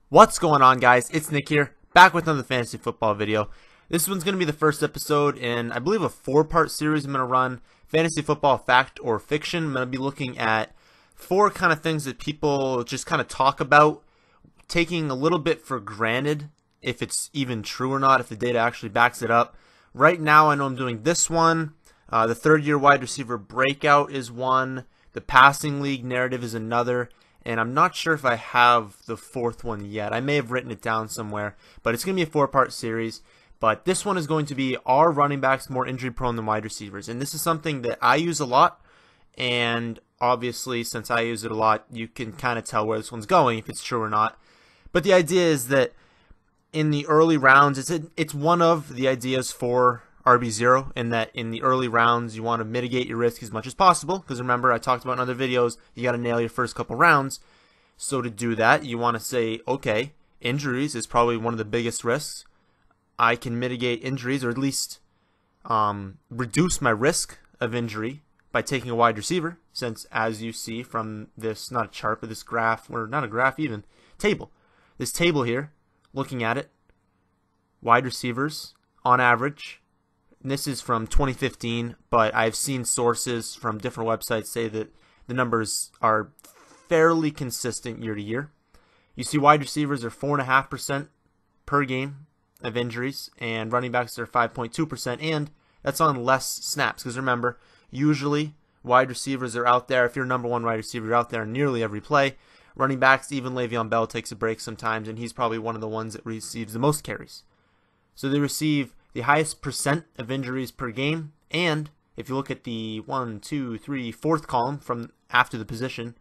What's going on, guys? It's Nick here, back with another fantasy football video. This one's going to be the first episode in, I believe, a 4-part series I'm going to run. Fantasy football fact or fiction. I'm going to be looking at 4 kind of things that people just kind of talk about, taking a little bit for granted if it's even true or not, if the data actually backs it up. Right now, I know I'm doing this one. The third-year wide receiver breakout is one. The passing league narrative is another. And I'm not sure if I have the 4th one yet. I may have written it down somewhere. But it's going to be a 4-part series. But this one is going to be, are running backs more injury prone than wide receivers? And this is something that I use a lot. And obviously, since I use it a lot, you can kind of tell where this one's going, if it's true or not. But the idea is that in the early rounds, it's one of the ideas for RB0, in that in the early rounds, you want to mitigate your risk as much as possible. Because remember, I talked about in other videos, you got to nail your first couple rounds. So to do that, you want to say, okay, injuries is probably one of the biggest risks. I can mitigate injuries, or at least reduce my risk of injury by taking a wide receiver, since as you see from this, not a chart, but this graph, or not a graph even, table. This table here, looking at it, wide receivers on average, and this is from 2015, but I've seen sources from different websites say that the numbers are fairly consistent year to year. You see wide receivers are 4.5% per game of injuries, and running backs are 5.2%, and that's on less snaps, because remember, usually wide receivers are out there. If you're number one wide receiver, you're out there nearly every play. Running backs, even Le'Veon Bell takes a break sometimes, and he's probably one of the ones that receives the most carries. So they receive the highest percent of injuries per game, and if you look at the 1, 2, 3, 4th column from after the position,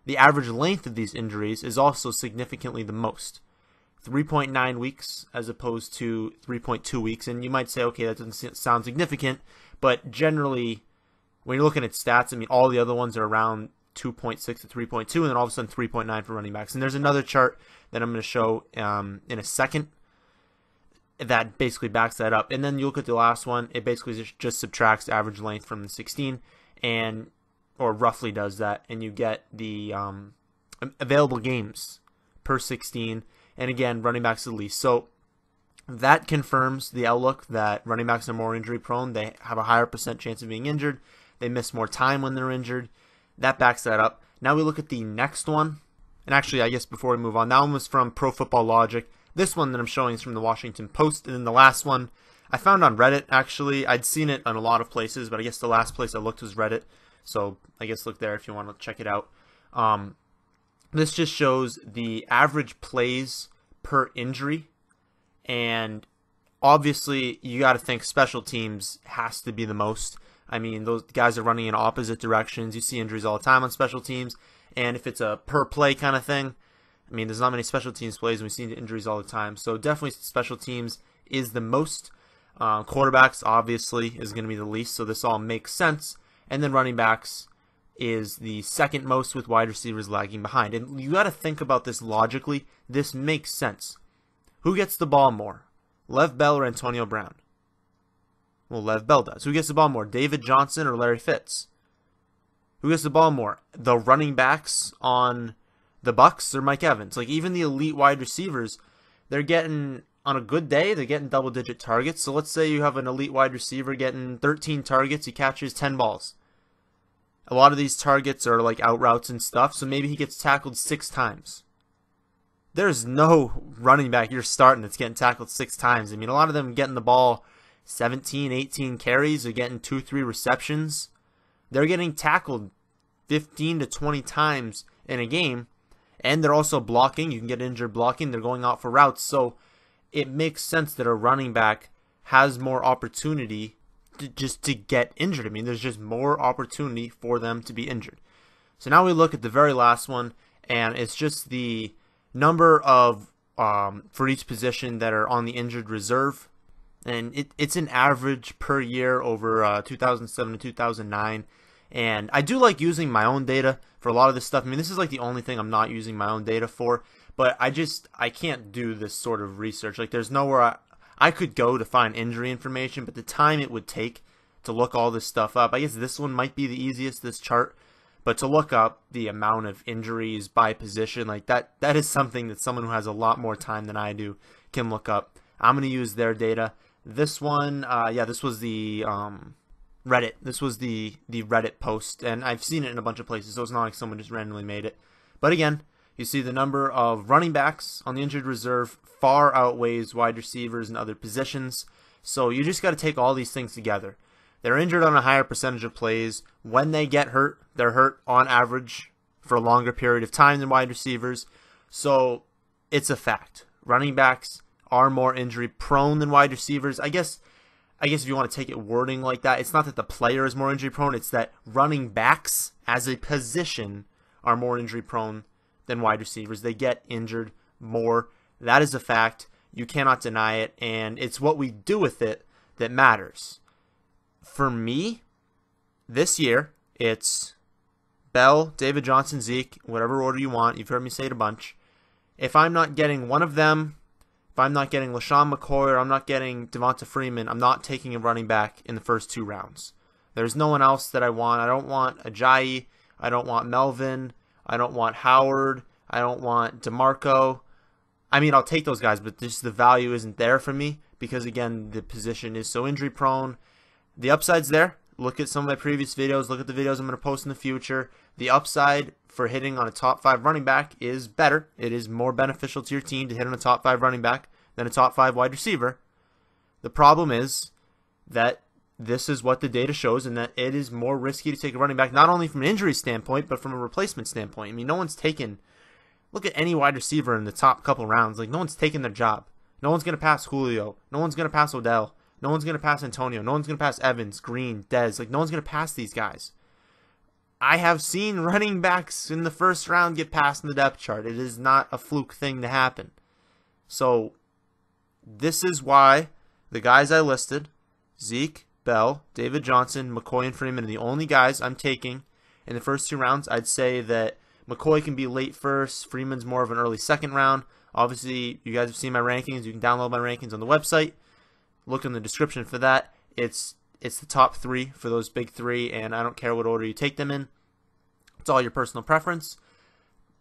the average length of these injuries is also significantly the most. 3.9 weeks as opposed to 3.2 weeks, and you might say, okay, that doesn't sound significant, but generally, when you're looking at stats, I mean, all the other ones are around 2.6 to 3.2, and then all of a sudden 3.9 for running backs. And there's another chart that I'm going to show in a second that basically backs that up. And then you look at the last one, it basically just subtracts average length from the 16, and or roughly does that, and you get the available games per 16, and again, running backs at least. So that confirms the outlook that running backs are more injury prone. They have a higher percent chance of being injured. They miss more time when they're injured. That backs that up. Now we look at the next one. And actually, I guess before we move on, that one was from Pro Football Logic. This one that I'm showing is from the Washington Post. And then the last one I found on Reddit, actually. I'd seen it on a lot of places, but I guess the last place I looked was Reddit. So I guess look there if you want to check it out. This just shows the average plays per injury. And obviously, you got to think special teams has to be the most. I mean, those guys are running in opposite directions. You see injuries all the time on special teams. And if it's a per play kind of thing, I mean, there's not many special teams plays, and we see injuries all the time. So definitely special teams is the most. Quarterbacks, obviously, is going to be the least. So this all makes sense. And then running backs is the second most, with wide receivers lagging behind. And you got to think about this logically. This makes sense. Who gets the ball more? Lev Bell or Antonio Brown? Well, Lev Bell does. Who gets the ball more? David Johnson or Larry Fitz? Who gets the ball more? The running backs on the Bucks or Mike Evans? Like, even the elite wide receivers, they're getting, on a good day, they're getting double-digit targets. So let's say you have an elite wide receiver getting 13 targets. He catches 10 balls. A lot of these targets are like out routes and stuff, so maybe he gets tackled 6 times. There's no running back you're starting that's getting tackled 6 times. I mean, a lot of them getting the ball 17, 18 carries, or getting 2, 3 receptions. They're getting tackled 15 to 20 times in a game, and they're also blocking. You can get injured blocking. They're going out for routes. So it makes sense that a running back has more opportunity to get injured. I mean, there's just more opportunity for them to be injured. So now we look at the very last one, and it's just the number of for each position that are on the injured reserve. And it's an average per year over 2007 to 2009. And I do like using my own data for a lot of this stuff. I mean, this is like the only thing I'm not using my own data for. But I can't do this sort of research. Like, there's nowhere I could go to find injury information, but the time it would take to look all this stuff up. I guess this one might be the easiest, this chart. But to look up the amount of injuries by position, like that is something that someone who has a lot more time than I do can look up. I'm going to use their data. This one, this was the Reddit. This was the Reddit post, and I've seen it in a bunch of places, so it's not like someone just randomly made it. But again, you see the number of running backs on the injured reserve far outweighs wide receivers and other positions. So you just got to take all these things together. They're injured on a higher percentage of plays. When they get hurt, they're hurt on average for a longer period of time than wide receivers. So it's a fact. Running backs are more injury prone than wide receivers. I guess if you want to take it wording like that, it's not that the player is more injury prone, it's that running backs as a position are more injury prone than wide receivers. They get injured more. That is a fact. You cannot deny it, and it's what we do with it that matters. For me, this year, it's Bell, David Johnson, Zeke, whatever order you want. You've heard me say it a bunch. If I'm not getting one of them, if I'm not getting LaShawn McCoy or I'm not getting Devonta Freeman, I'm not taking a running back in the first 2 rounds. There's no one else that I want. I don't want Ajayi. I don't want Melvin. I don't want Howard. I don't want DeMarco. I mean, I'll take those guys, but just the value isn't there for me because, again, the position is so injury prone. The upside's there. Look at some of my previous videos. Look at the videos I'm going to post in the future. The upside for hitting on a top 5 running back is better. It is more beneficial to your team to hit on a top 5 running back than a top 5 wide receiver. The problem is that this is what the data shows, and that it is more risky to take a running back, not only from an injury standpoint, but from a replacement standpoint. I mean, no one's taken, look at any wide receiver in the top couple rounds. Like, no one's taken their job. No one's going to pass Julio. No one's going to pass Odell. No one's going to pass Antonio. No one's going to pass Evans, Green, Dez. Like, no one's going to pass these guys. I have seen running backs in the first round get passed in the depth chart. It is not a fluke thing to happen. So, this is why the guys I listed, Zeke, Bell, David Johnson, McCoy, and Freeman, are the only guys I'm taking in the first 2 rounds. I'd say that McCoy can be late first. Freeman's more of an early second round. Obviously, you guys have seen my rankings. You can download my rankings on the website. Look in the description for that. It's the top 3 for those big 3, and I don't care what order you take them in. It's all your personal preference.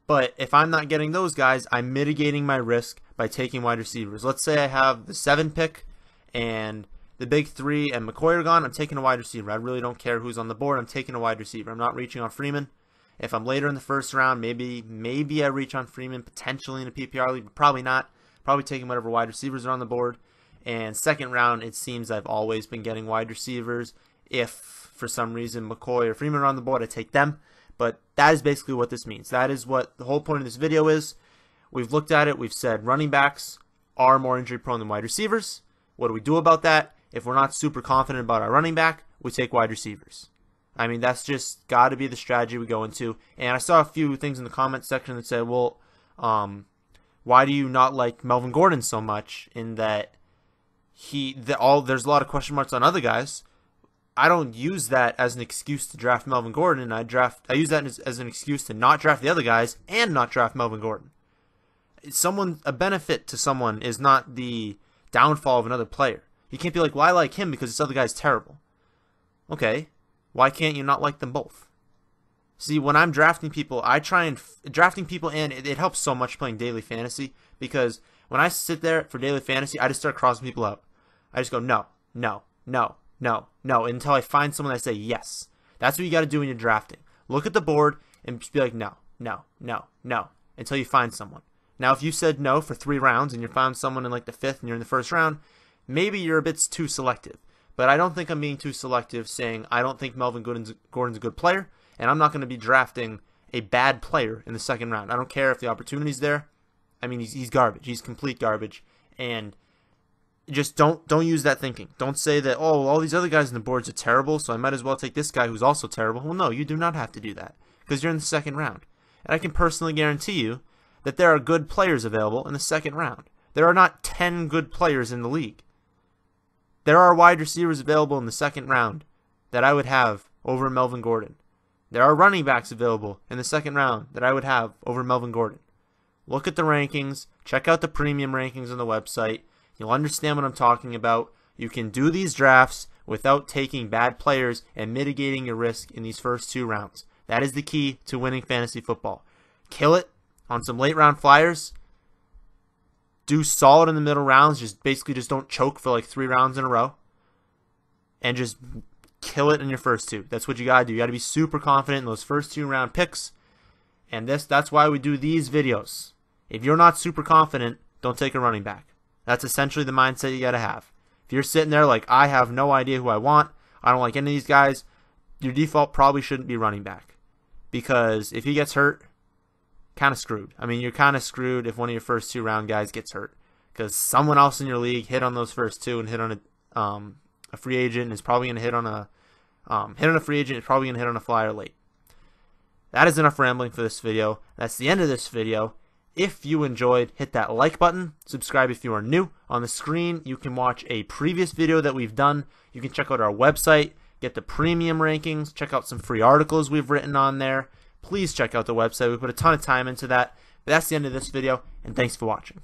But if I'm not getting those guys, I'm mitigating my risk by taking wide receivers. Let's say I have the 7 pick and the big 3 and McCoy are gone. I'm taking a wide receiver. I really don't care who's on the board. I'm taking a wide receiver. I'm not reaching on Freeman. If I'm later in the first round, maybe I reach on Freeman potentially in a PPR league, but probably not. Probably taking whatever wide receivers are on the board. And second round, it seems I've always been getting wide receivers. If for some reason McCoy or Freeman are on the board, I take them. But that is basically what this means. That is what the whole point of this video is. We've looked at it. We've said running backs are more injury prone than wide receivers. What do we do about that? If we're not super confident about our running back, we take wide receivers. I mean, that's just got to be the strategy we go into. And I saw a few things in the comment section that said, well, why do you not like Melvin Gordon so much in that there's a lot of question marks on other guys? I don't use that as an excuse to draft Melvin Gordon. I use that as an excuse to not draft the other guys and not draft Melvin Gordon. A benefit to someone is not the downfall of another player. You can't be like, well, I like him because this other guy's terrible. Okay, why can't you not like them both? See, when I'm drafting people, I try and drafting people, and it helps so much playing daily fantasy, because when I sit there for daily fantasy, I just start crossing people out. I just go, no, no, no, no, no, until I find someone that I say yes. That's what you got to do when you're drafting. Look at the board and just be like, no, no, no, no, until you find someone. Now, if you said no for 3 rounds and you found someone in like the 5th and you're in the first round, maybe you're a bit too selective. But I don't think I'm being too selective saying I don't think Melvin Gordon's a good player, and I'm not going to be drafting a bad player in the second round. I don't care if the opportunity's there. I mean, he's garbage. He's complete garbage. And just don't use that thinking. Don't say that, oh, all these other guys on the boards are terrible, so I might as well take this guy who's also terrible. Well, no, you do not have to do that, because you're in the second round. And I can personally guarantee you that there are good players available in the second round. There are not 10 good players in the league. There are wide receivers available in the second round that I would have over Melvin Gordon. There are running backs available in the second round that I would have over Melvin Gordon. Look at the rankings. Check out the premium rankings on the website. You'll understand what I'm talking about. You can do these drafts without taking bad players and mitigating your risk in these first 2 rounds. That is the key to winning fantasy football. Kill it on some late round flyers. Do solid in the middle rounds. Just don't choke for like 3 rounds in a row. And just kill it in your first 2. That's what you got to do. You got to be super confident in those first 2 round picks. And that's why we do these videos. If you're not super confident, don't take a running back. That's essentially the mindset you got to have. If you're sitting there like, I have no idea who I want, I don't like any of these guys, your default probably shouldn't be running back. Because if he gets hurt, kind of screwed. I mean, you're kind of screwed if one of your first 2 round guys gets hurt. Because someone else in your league hit on those first 2 and hit on a free agent, is probably going to hit on a free agent, is probably going to hit on a flyer late. That is enough rambling for this video. That's the end of this video. If you enjoyed, hit that like button. Subscribe if you are new. On the screen, you can watch a previous video that we've done. You can check out our website, get the premium rankings, check out some free articles we've written on there. Please check out the website. We put a ton of time into that. But that's the end of this video, and thanks for watching.